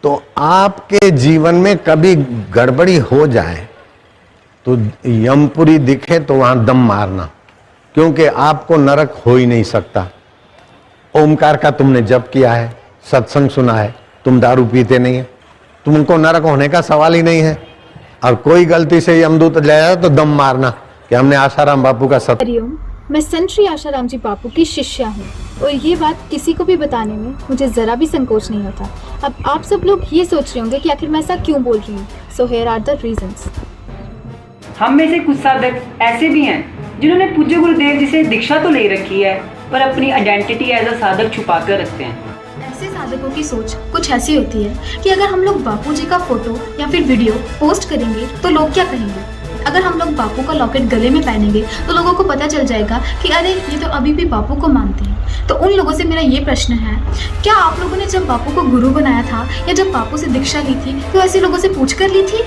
तो आपके जीवन में कभी गड़बड़ी हो जाए तो यमपुरी दिखे तो वहां दम मारना, क्योंकि आपको नरक हो ही नहीं सकता। ओमकार का तुमने जप किया है, सत्संग सुना है, तुम दारू पीते नहीं है, तुमको नरक होने का सवाल ही नहीं है। और कोई गलती से यमदूत ले जाए तो दम मारना कि हमने आशाराम बापू का हरिओम, मैं संत श्री आशाराम जी बापू की शिष्या हूँ और ये बात किसी को भी बताने में मुझे जरा भी संकोच नहीं होता। अब आप सब लोग ये सोच रहे होंगे कि आखिर मैं ऐसा क्यों बोल रही हूँ। So here are the reasons. हम में से कुछ साधक ऐसे भी हैं जिन्होंने पूज्य गुरुदेव जी से दीक्षा तो ले रखी है पर अपनी आइडेंटिटी एज अ साधक छुपा कर रखते हैं। ऐसे साधकों की सोच कुछ ऐसी होती है कि अगर हम लोग बापू जी का फोटो या फिर वीडियो पोस्ट करेंगे तो लोग क्या कहेंगे। अगर हम लोग बापू का लॉकेट गले में पहनेंगे तो लोगों को पता चल जाएगा कि अरे ये तो अभी भी बापू को मानते हैं। तो उन लोगों से मेरा ये प्रश्न है, क्या आप लोगों ने जब बापू को गुरु बनाया था या जब बापू से दीक्षा ली थी तो ऐसे लोगों से पूछ कर ली थी?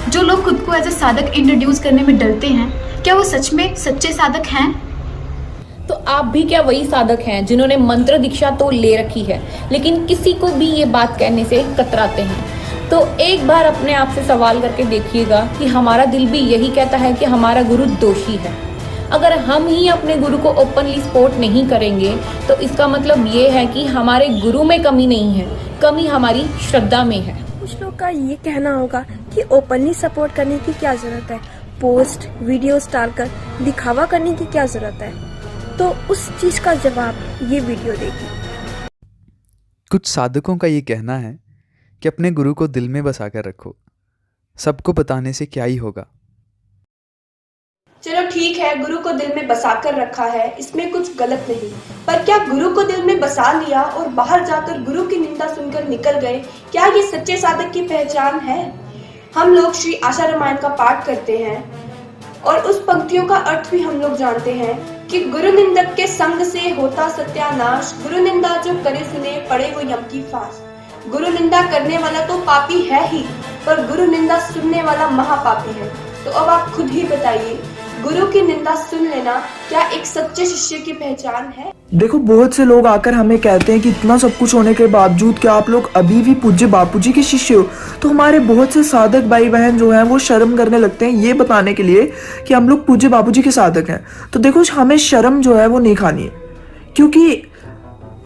जो लोग खुद को एज ए साधक इंट्रोड्यूस करने में डरते हैं, क्या वो सच में सच्चे साधक हैं? तो आप भी क्या वही साधक हैं जिन्होंने मंत्र दीक्षा तो ले रखी है लेकिन किसी को भी ये बात कहने से कतराते हैं? तो एक बार अपने आप से सवाल करके देखिएगा कि हमारा दिल भी यही कहता है कि हमारा गुरु दोषी है। अगर हम ही अपने गुरु को ओपनली सपोर्ट नहीं करेंगे तो इसका मतलब ये है कि हमारे गुरु में कमी नहीं है, कमी हमारी श्रद्धा में है। कुछ लोग का ये कहना होगा कि ओपनली सपोर्ट करने की क्या जरूरत है, पोस्ट वीडियोस डालकर दिखावा करने की क्या जरूरत है। तो उस चीज का जवाब ये वीडियो देगी। कुछ साधकों का ये कहना है कि अपने गुरु को दिल में बसा कर रखो, सबको बताने से क्या ही होगा। चलो ठीक है, गुरु को दिल में बसा कर रखा है, इसमें कुछ गलत नहीं, पर क्या गुरु को दिल में बसा लिया और बाहर जाकर गुरु की निंदा सुनकर निकल गए, क्या ये सच्चे साधक की पहचान है? हम लोग श्री आशा रामायण का पाठ करते हैं और उस पंक्तियों का अर्थ भी हम लोग जानते हैं कि गुरु निंदक के संग से होता सत्यानाश, गुरु निंदा जो करे सुने पड़े वो यम की फांस। गुरु निंदा करने वाला तो पापी है ही, पर गुरु निंदा सुनने वाला महापापी है। तो अब आप खुद ही बताइए, गुरु की निंदा सुन लेना क्या एक सच्चे शिष्य की पहचान है? देखो, बहुत से लोग आकर हमें कहते हैं कि इतना सब कुछ होने के बावजूद क्या आप लोग अभी भी पूज्य बापूजी के शिष्य हो? तो हमारे बहुत से साधक भाई बहन जो हैं वो शर्म करने लगते हैं ये बताने के लिए कि हम लोग पूज्य बापूजी के साधक हैं। तो देखो, हमें शर्म जो है वो नहीं खानी है, क्योंकि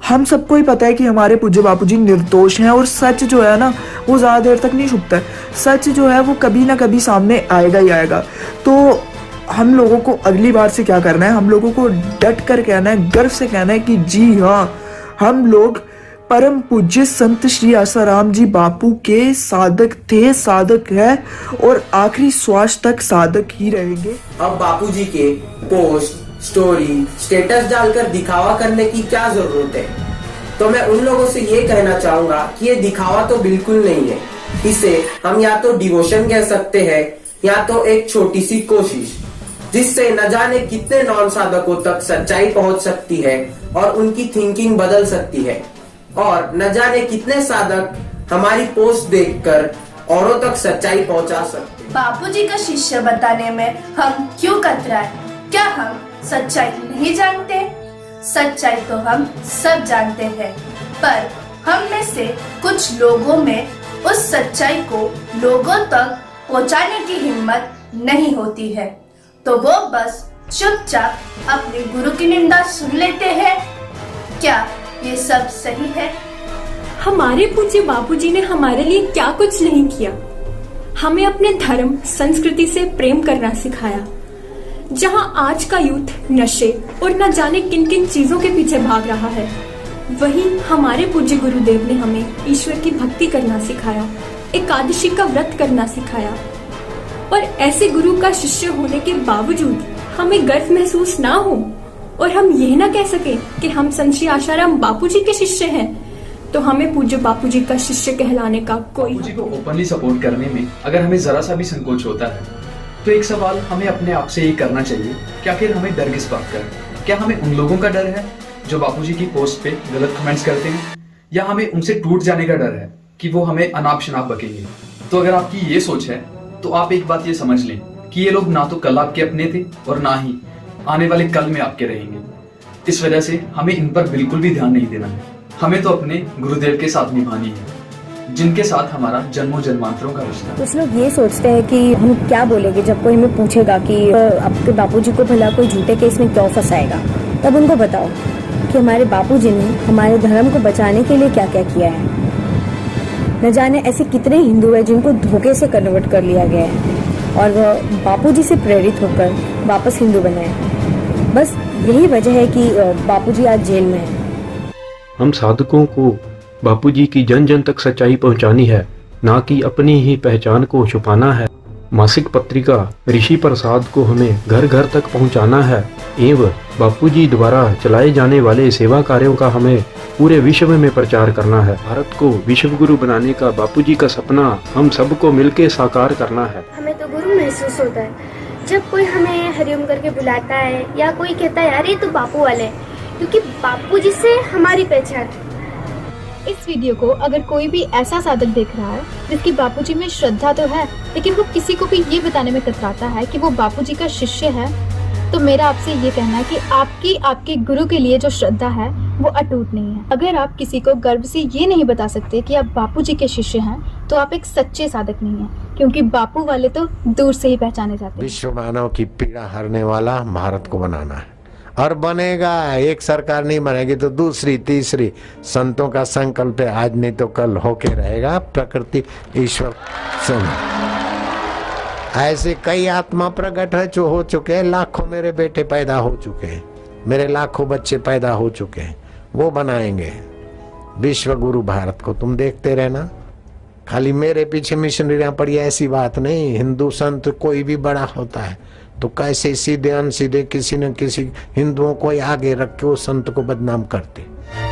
हम सबको ही पता है कि हमारे पूज्य बापूजी निर्दोष हैं और सच जो है ना वो ज्यादा देर तक नहीं छुपता है। सच जो है वो कभी ना कभी सामने आएगा ही आएगा। तो हम लोगों को अगली बार से क्या करना है, हम लोगों को डट कर कहना है, गर्व से कहना है कि जी हाँ, हम लोग परम पूज्य संत श्री आशाराम जी बापू के साधक थे, साधक है और आखिरी श्वास तक साधक ही रहेंगे। अब बापूजी के पोस्ट, स्टोरी, स्टेटस डालकर दिखावा करने की क्या जरूरत है? तो मैं उन लोगों से ये कहना चाहूंगा कि ये दिखावा तो बिल्कुल नहीं है। इसे हम या तो डिवोशन कह सकते हैं या तो एक छोटी सी कोशिश, जिससे न जाने कितने नॉन साधकों तक सच्चाई पहुंच सकती है और उनकी थिंकिंग बदल सकती है, और न जाने कितने साधक हमारी पोस्ट देखकर औरों तक सच्चाई पहुंचा सकते हैं। बापूजी का शिष्य बताने में हम क्यों कतराए? क्या हम सच्चाई नहीं जानते? सच्चाई तो हम सब जानते हैं, पर हम में से कुछ लोगों में उस सच्चाई को लोगों तक पहुंचाने की हिम्मत नहीं होती है, तो वो बस चुपचाप अपने गुरु की निंदा सुन लेते हैं। क्या ये सब सही है? हमारे पूज्य बापूजी ने हमारे लिए क्या कुछ नहीं किया। हमें अपने धर्म संस्कृति से प्रेम करना सिखाया। जहां आज का यूथ नशे और न जाने किन किन चीजों के पीछे भाग रहा है, वहीं हमारे पूज्य गुरुदेव ने हमें ईश्वर की भक्ति करना सिखाया, एकादशी का व्रत करना सिखाया। और ऐसे गुरु का शिष्य होने के बावजूद हमें गर्व महसूस ना हो और हम यह ना कह सके कि हम संत श्री आशाराम बापूजी के शिष्य हैं, तो हमें पूज्य बापूजी का शिष्य कहलाने का कोई। बापूजी को ओपनली सपोर्ट करने में अगर हमें जरा सा भी संकोच होता है तो एक सवाल हमें अपने आप से ये करना चाहिए कि आखिर हमें डर किस बात का है? क्या हमें उन लोगों का डर है जो बापूजी की पोस्ट पे गलत कमेंट्स करते हैं, या हमें उनसे टूट जाने का डर है कि वो हमें अनाप शनाप बकेंगे? तो अगर आपकी ये सोच है तो आप एक बात ये समझ लें कि ये लोग ना तो कल आपके अपने थे और ना ही आने वाले कल में आपके रहेंगे। इस वजह से हमें इन पर बिल्कुल भी ध्यान नहीं देना है। हमें तो अपने गुरुदेव के साथ निभानी है। जिनके साथ हमारा जन्मों जन्मांतरों का रिश्ता है। कुछ लोग ये सोचते हैं कि हम क्या बोलेंगे जब कोई हमें पूछेगा कि आपके बापूजी को भला कोई झूठे केस में क्यों फंसाएगा। तब उनको बताओ कि हमारे बापूजी ने हमारे धर्म को बचाने के लिए क्या क्या किया है। न जाने ऐसे कितने हिंदू हैं जिनको धोखे से कन्वर्ट कर लिया गया है और वह बापूजी से प्रेरित होकर वापस हिंदू बने हैं। बस यही वजह है कि बापूजी आज जेल में है। हम साधकों को बापूजी की जन जन तक सच्चाई पहुंचानी है, ना कि अपनी ही पहचान को छुपाना है। मासिक पत्रिका ऋषि प्रसाद को हमें घर घर तक पहुंचाना है एवं बापूजी द्वारा चलाए जाने वाले सेवा कार्यों का हमें पूरे विश्व में प्रचार करना है। भारत को विश्व गुरु बनाने का बापूजी का सपना हम सबको मिलकर साकार करना है। हमें तो गुरु महसूस होता है जब कोई हमें हरिओम करके बुलाता है या कोई कहता है यार ये तो बापू वाले, क्योंकि बापूजी से हमारी पहचान है। इस वीडियो को अगर कोई भी ऐसा साधक देख रहा है जिसकी बापूजी में श्रद्धा तो है, लेकिन वो किसी को भी ये बताने में कतराता है कि वो बापूजी का शिष्य है, तो मेरा आपसे ये कहना है कि आपके गुरु के लिए जो श्रद्धा है वो अटूट नहीं है। अगर आप किसी को गर्व से ये नहीं बता सकते कि आप बापूजी के शिष्य हैं, तो आप एक सच्चे साधक नहीं हैं, क्योंकि बापू वाले तो दूर से ही पहचाने जाते हैं। विश्व मानव की पीड़ा हरने वाला भारत को बनाना है और बनेगा। एक सरकार नहीं बनेगी तो दूसरी तीसरी। संतों का संकल्प है, आज नहीं तो कल होके रहेगा। प्रकृति ईश्वर ऐसे कई आत्मा प्रकट है जो हो चुके हैं। लाखों मेरे बेटे पैदा हो चुके हैं, मेरे लाखों बच्चे पैदा हो चुके हैं। वो बनाएंगे विश्व गुरु भारत को। तुम देखते रहना। खाली मेरे पीछे मिशनरियां पड़ी ऐसी बात नहीं। हिंदू संत कोई भी बड़ा होता है तो कैसे सीधे अनसीधे किसी न किसी हिंदुओं को आगे रख के वो संत को बदनाम करते।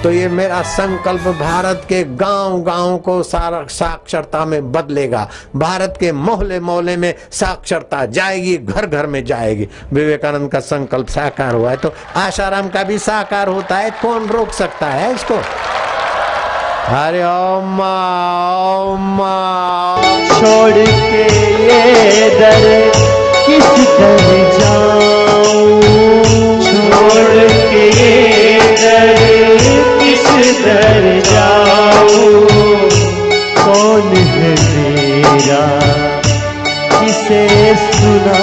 तो ये मेरा संकल्प भारत के गांव गांव को सारा साक्षरता में बदलेगा। भारत के मोहल्ले मोहल्ले में साक्षरता जाएगी, घर घर में जाएगी। विवेकानंद का संकल्प साकार हुआ है तो आशाराम का भी साकार होता है। कौन रोक सकता है इसको? अरे ओम छोड़ के ये दर किस दर जाऊं, छोड़ के ये दर किस दर जाऊं। कौन है मेरा किसे सुना